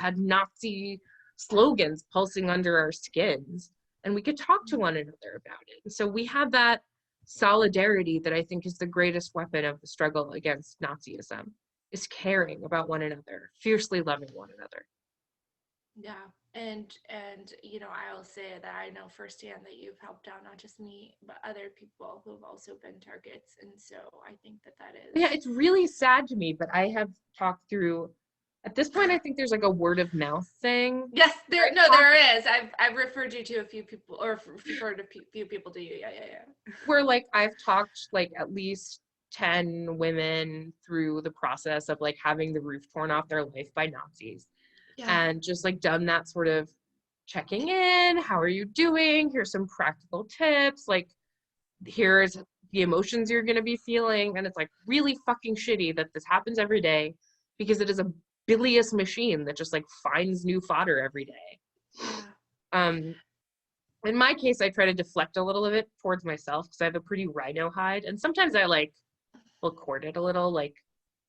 had Nazi slogans pulsing under our skins, and we could talk to one another about it. And so we had that solidarity that I think is the greatest weapon of the struggle against Nazism, is caring about one another, fiercely loving one another. Yeah. And I'll say that I know firsthand that you've helped out not just me, but other people who have also been targets. And so I think that is. Yeah, it's really sad to me, but I have talked through, at this point, I think there's like a word of mouth thing. Yes, there is. I've referred you to a few people, or referred a few people to you. Yeah. Where like I've talked like at least 10 women through the process of like having the roof torn off their life by Nazis. Yeah. And just like done that sort of checking in. How are you doing? Here's some practical tips. Like, here's the emotions you're going to be feeling. And it's like really fucking shitty that this happens every day, because it is a bilious machine that just like finds new fodder every day. Yeah. In my case, I try to deflect a little of it towards myself because I have a pretty rhino hide. And sometimes I like will court it a little. Like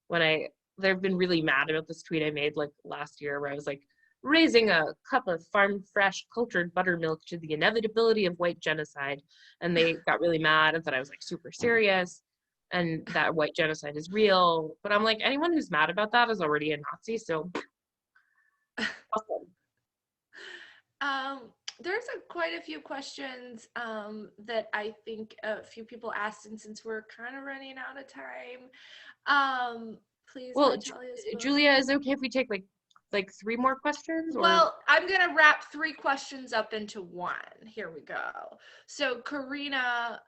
when they've been really mad about this tweet I made like last year where I was like, raising a cup of farm fresh cultured buttermilk to the inevitability of white genocide. And they got really mad and thought I was like super serious and that white genocide is real. But I'm like, anyone who's mad about that is already a Nazi, so awesome. There's quite a few questions that I think a few people asked, and since we're kind of running out of time, please. Well, Julia, is it okay if we take like 3 more questions? Or? Well, I'm gonna wrap 3 questions up into one. Here we go. So Karina,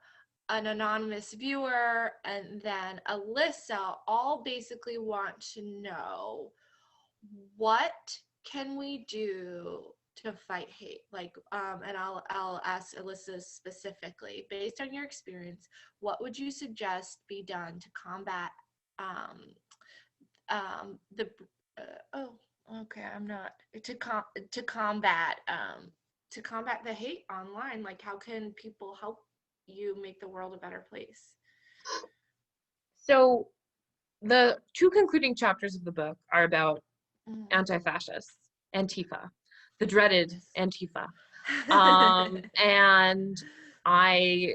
an anonymous viewer, and then Alyssa all basically want to know, what can we do to fight hate? Like, and I'll ask Alyssa specifically, based on your experience, what would you suggest be done to combat to combat the hate online? Like, how can people help you make the world a better place? So the 2 concluding chapters of the book are about anti-fascists, Antifa, the dreaded Antifa. And I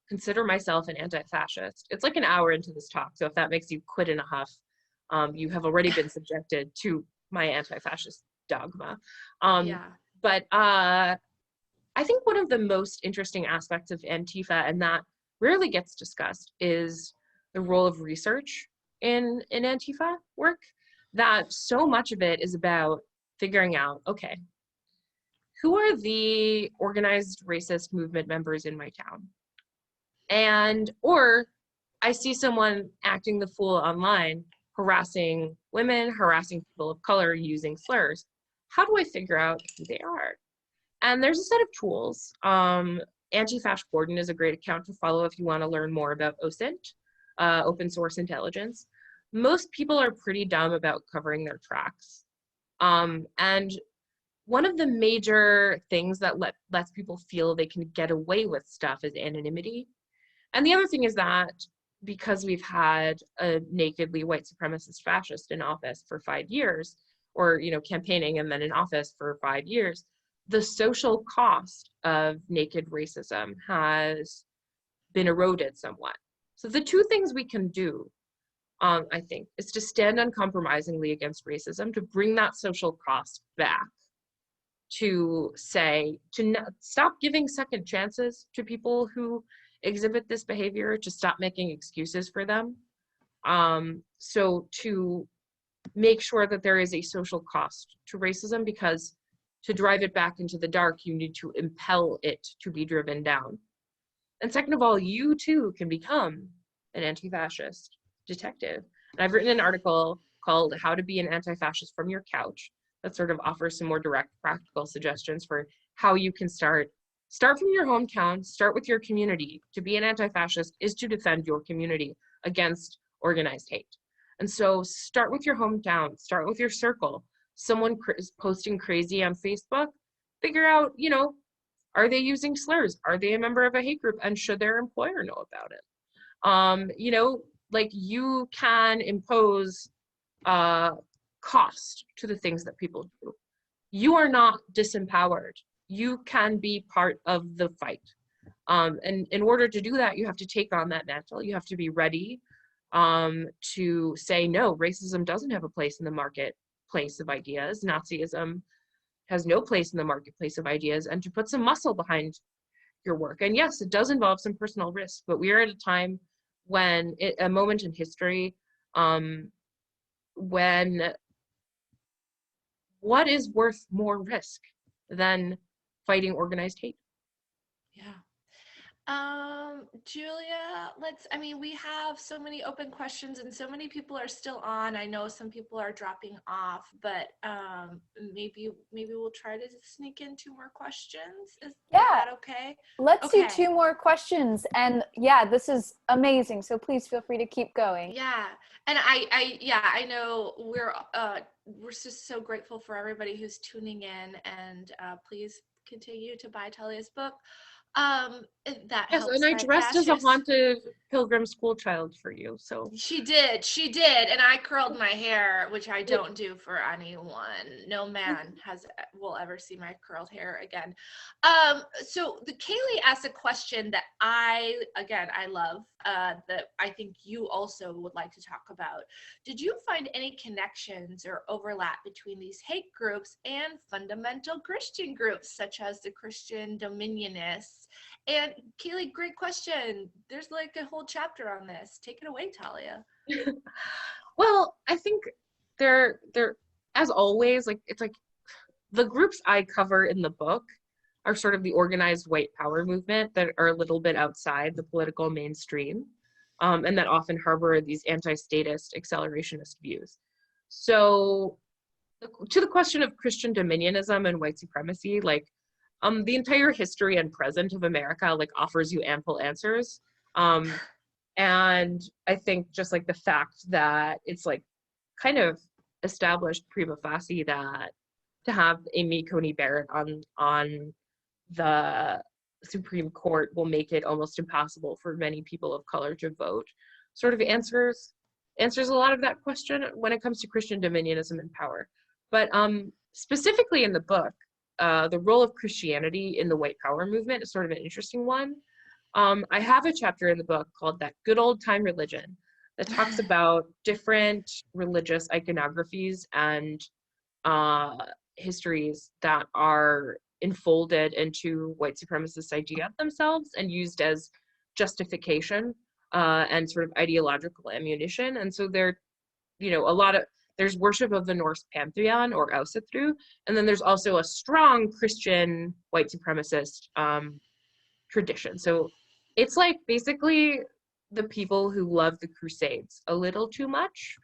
consider myself an anti-fascist. It's like an hour into this talk, so if that makes you quit in a huff, you have already been subjected to my anti-fascist dogma. But I think one of the most interesting aspects of Antifa, and that rarely gets discussed, is the role of research in Antifa work. That so much of it is about figuring out, okay, who are the organized racist movement members in my town? Or I see someone acting the fool online, harassing women, harassing people of color, using slurs. How do I figure out who they are? And there's a set of tools. Anti-Fash Gordon is a great account to follow if you want to learn more about OSINT, open source intelligence. Most people are pretty dumb about covering their tracks. And one of the major things that lets people feel they can get away with stuff is anonymity. And the other thing is that because we've had a nakedly white supremacist fascist in office for 5 years, or campaigning and then in office for 5 years, the social cost of naked racism has been eroded somewhat. So the two things we can do, I think, is to stand uncompromisingly against racism, to bring that social cost back, to say, stop giving second chances to people who exhibit this behavior, to stop making excuses for them. So to make sure that there is a social cost to racism, because to drive it back into the dark, you need to impel it to be driven down. And second of all, you too can become an anti-fascist detective. And I've written an article called How to Be an Anti-Fascist from Your Couch that sort of offers some more direct practical suggestions for how you can start from your hometown, start with your community. To be an anti-fascist is to defend your community against organized hate. And so start with your hometown, start with your circle. Someone is posting crazy on Facebook, figure out, you know, are they using slurs? Are they a member of a hate group? And should their employer know about it? You know, like, you can impose cost to the things that people do. You are not disempowered. You can be part of the fight. And in order to do that, you have to take on that mantle. You have to be ready to say, no, racism doesn't have a place in the marketplace of ideas. Nazism has no place in the marketplace of ideas, and to put some muscle behind your work. And yes, it does involve some personal risk, but we are at a time when, a moment in history, when what is worth more risk than fighting organized hate? Yeah. Julia, we have so many open questions and so many people are still on. I know some people are dropping off, but maybe we'll try to sneak in 2 more questions. Is that okay? Let's do 2 more questions. And yeah, this is amazing. So please feel free to keep going. Yeah. And I know we're just so grateful for everybody who's tuning in, and please continue to buy Talia's book. That yes, helps. and I dressed as a haunted pilgrim school child for you. So she did, and I curled my hair, which I don't do for anyone. No man will ever see my curled hair again. So the Kaylee asked a question that I love, that I think you also would like to talk about. Did you find any connections or overlap between these hate groups and fundamental Christian groups, such as the Christian dominionists? And Kaylee, great question. There's like a whole chapter on this. Take it away, Talia. Well, I think they're as always, like, it's like the groups I cover in the book are sort of the organized white power movement that are a little bit outside the political mainstream, and that often harbor these anti-statist, accelerationist views. So to the question of Christian dominionism and white supremacy, like, the entire history and present of America, like, offers you ample answers. And I think just like the fact that it's like kind of established prima facie that to have Amy Coney Barrett on the Supreme Court will make it almost impossible for many people of color to vote, sort of answers a lot of that question when it comes to Christian dominionism and power. But specifically in the book, the role of Christianity in the white power movement is sort of an interesting one. I have a chapter in the book called That Good Old Time Religion that talks about different religious iconographies and histories that are enfolded into white supremacist idea themselves and used as justification and sort of ideological ammunition. And so there, you know, there's worship of the Norse pantheon or Ausethru, and then there's also a strong Christian white supremacist tradition. So it's like basically the people who love the Crusades a little too much.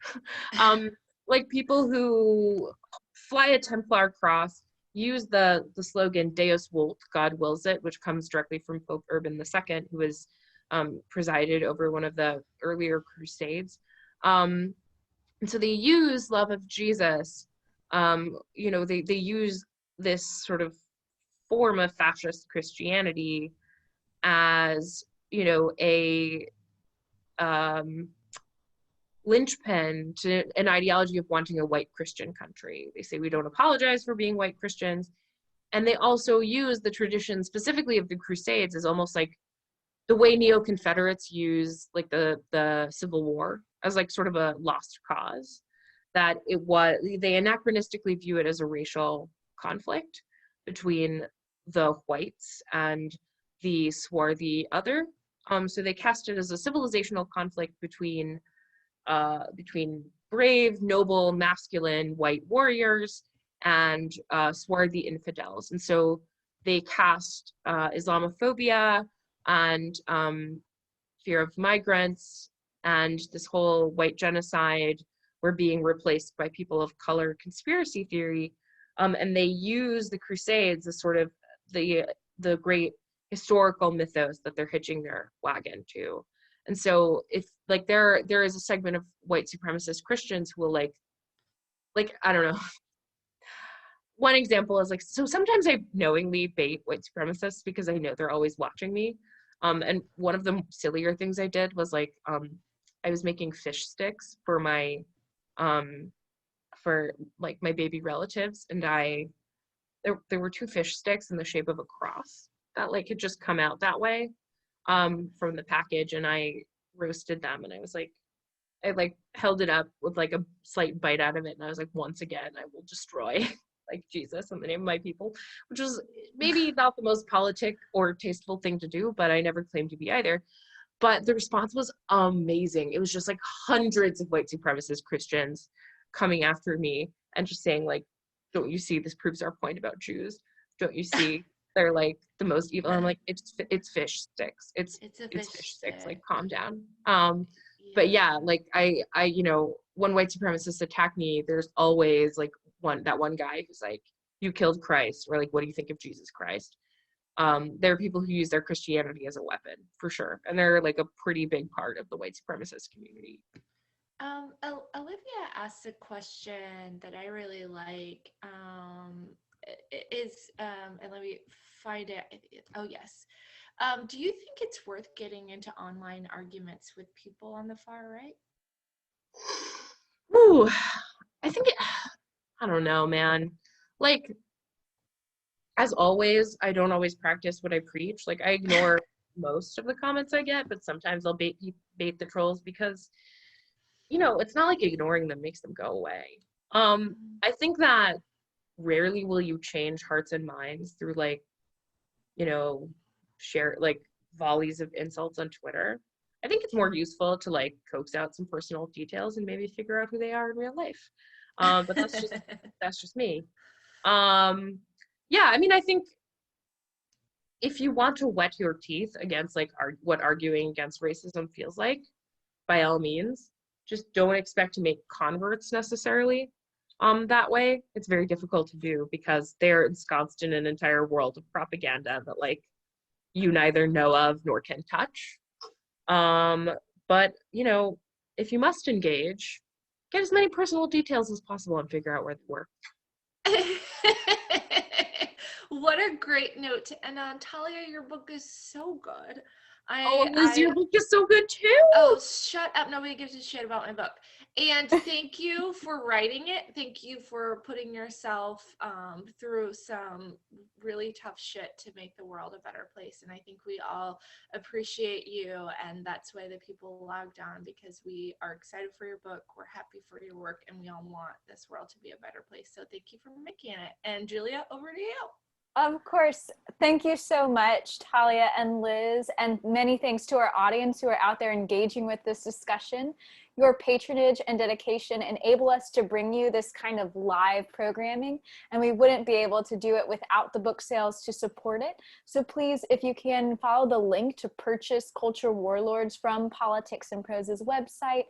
Like people who fly a Templar cross, use the slogan Deus Vult, God wills it, which comes directly from Pope Urban II, who was presided over one of the earlier Crusades. And so they use love of Jesus, you know, they use this sort of form of fascist Christianity as, you know, a linchpin to an ideology of wanting a white Christian country. They say we don't apologize for being white Christians. And they also use the tradition specifically of the Crusades as almost like the way neo-Confederates use like the Civil War as like sort of a lost cause, that they anachronistically view it as a racial conflict between the whites and the swarthy other. So they cast it as a civilizational conflict between brave, noble, masculine white warriors and swarthy infidels. And so they cast Islamophobia and fear of migrants and this whole white genocide were being replaced by people of color conspiracy theory. And they use the Crusades as sort of the great historical mythos that they're hitching their wagon to. And so if like there is a segment of white supremacist Christians who will like I don't know. One example is like, so sometimes I knowingly bait white supremacists because I know they're always watching me. And one of the sillier things I did was like, I was making fish sticks for my my baby relatives, and there were 2 fish sticks in the shape of a cross that like had just come out that way from the package, and I roasted them, and I was like, I like held it up with like a slight bite out of it, and I was like, once again I will destroy like Jesus in the name of my people, which was maybe not the most politic or tasteful thing to do, but I never claimed to be either. But the response was amazing. It was just like hundreds of white supremacist Christians coming after me and just saying like, don't you see, this proves our point about Jews? Don't you see, they're like the most evil? And I'm like, it's fish sticks. It's fish sticks. Like, calm down. But yeah, like I you know, when white supremacists attack me, there's always like that one guy who's like, you killed Christ, or like, what do you think of Jesus Christ? There are people who use their Christianity as a weapon, for sure, and they're like a pretty big part of the white supremacist community. Olivia asked a question that I really like. And let me find it. Oh yes. Do you think it's worth getting into online arguments with people on the far right? Ooh, I don't know, man. Like, as always, I don't always practice what I preach. Like, I ignore most of the comments I get, but sometimes I'll bait the trolls because, you know, it's not like ignoring them makes them go away. I think that rarely will you change hearts and minds through like, you know, share like volleys of insults on Twitter. I think it's more useful to like coax out some personal details and maybe figure out who they are in real life. But that's just me. Yeah, I mean, I think if you want to whet your teeth against like what arguing against racism feels like, by all means, just don't expect to make converts necessarily. That way, it's very difficult to do because they're ensconced in an entire world of propaganda that like you neither know of nor can touch. But you know, if you must engage, get as many personal details as possible and figure out where they work. What a great note to end on. Talia, your book is so good. Liz, your book is so good too. Oh, shut up. Nobody gives a shit about my book. And thank you for writing it. Thank you for putting yourself through some really tough shit to make the world a better place. And I think we all appreciate you. And that's why the people logged on, because we are excited for your book. We're happy for your work. And we all want this world to be a better place. So thank you for making it. And Julia, over to you. Of course. Thank you so much, Talia and Liz, and many thanks to our audience who are out there engaging with this discussion. Your patronage and dedication enable us to bring you this kind of live programming, and we wouldn't be able to do it without the book sales to support it. So please, if you can, follow the link to purchase Culture Warlords from Politics and Prose's website.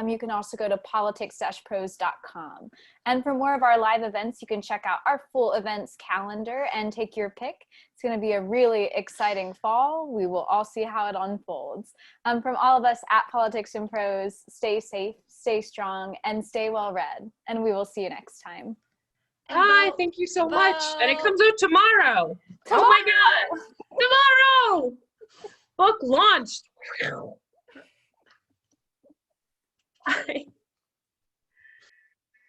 You can also go to politics-prose.com. And for more of our live events, you can check out our full events calendar and take your pick. It's going to be a really exciting fall. We will all see how it unfolds. From all of us at Politics and Prose, stay safe, stay strong, and stay well read. And we will see you next time. Bye. Thank you so much. And it comes out tomorrow. Oh my God. Tomorrow. Book launched. Bye.